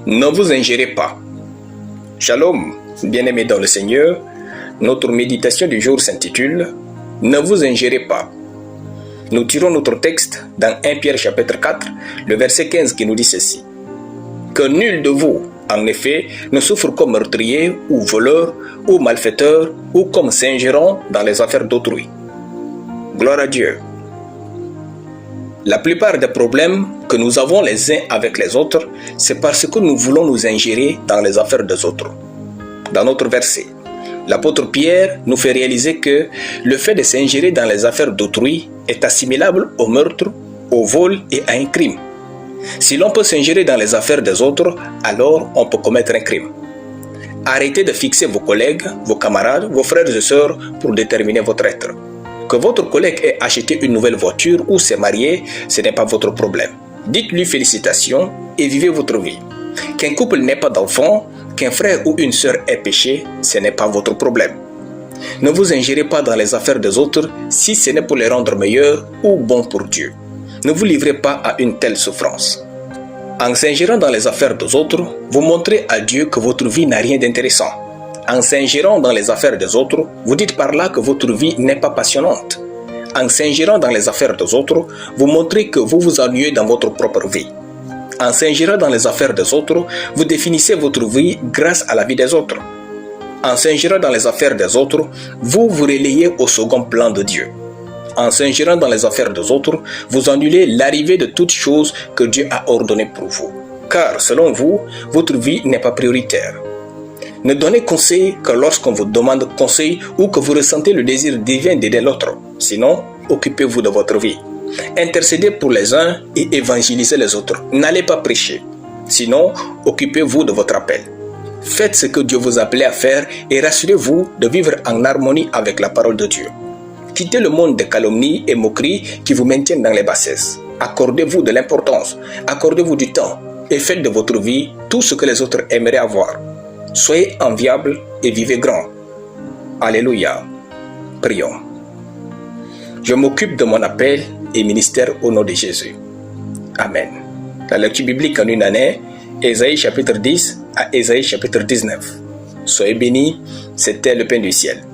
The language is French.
Ne vous ingérez pas. Shalom, bien-aimés dans le Seigneur. Notre méditation du jour s'intitule « Ne vous ingérez pas ». Nous tirons notre texte dans 1 Pierre chapitre 4, le verset 15 qui nous dit ceci. « Que nul de vous, en effet, ne souffre comme meurtrier ou voleur ou malfaiteur ou comme s'ingérant dans les affaires d'autrui. » Gloire à Dieu. La plupart des problèmes que nous avons les uns avec les autres, c'est parce que nous voulons nous ingérer dans les affaires des autres. Dans notre verset, l'apôtre Pierre nous fait réaliser que le fait de s'ingérer dans les affaires d'autrui est assimilable au meurtre, au vol et à un crime. Si l'on peut s'ingérer dans les affaires des autres, alors on peut commettre un crime. Arrêtez de fixer vos collègues, vos camarades, vos frères et sœurs pour déterminer votre être. Que votre collègue ait acheté une nouvelle voiture ou s'est marié, ce n'est pas votre problème. Dites-lui félicitations et vivez votre vie. Qu'un couple n'ait pas d'enfant, qu'un frère ou une sœur ait péché, ce n'est pas votre problème. Ne vous ingérez pas dans les affaires des autres si ce n'est pour les rendre meilleurs ou bons pour Dieu. Ne vous livrez pas à une telle souffrance. En s'ingérant dans les affaires des autres, vous montrez à Dieu que votre vie n'a rien d'intéressant. En s'ingérant dans les affaires des autres, vous dites par là que votre vie n'est pas passionnante. En s'ingérant dans les affaires des autres, vous montrez que vous vous ennuyez dans votre propre vie. En s'ingérant dans les affaires des autres, vous définissez votre vie grâce à la vie des autres. En s'ingérant dans les affaires des autres, vous vous relayez au second plan de Dieu. En s'ingérant dans les affaires des autres, vous annulez l'arrivée de toutes choses que Dieu a ordonnées pour vous. Car, selon vous, votre vie n'est pas prioritaire. Ne donnez conseil que lorsqu'on vous demande conseil ou que vous ressentez le désir divin d'aider l'autre. Sinon, occupez-vous de votre vie. Intercédez pour les uns et évangélisez les autres. N'allez pas prêcher. Sinon, occupez-vous de votre appel. Faites ce que Dieu vous appelait à faire et rassurez-vous de vivre en harmonie avec la parole de Dieu. Quittez le monde des calomnies et moqueries qui vous maintiennent dans les bassesses. Accordez-vous de l'importance, accordez-vous du temps et faites de votre vie tout ce que les autres aimeraient avoir. Soyez enviables et vivez grand. Alléluia. Prions. Je m'occupe de mon appel et ministère au nom de Jésus. Amen. La lecture biblique en une année, Ésaïe chapitre 10 à Ésaïe chapitre 19. Soyez bénis, c'était le pain du ciel.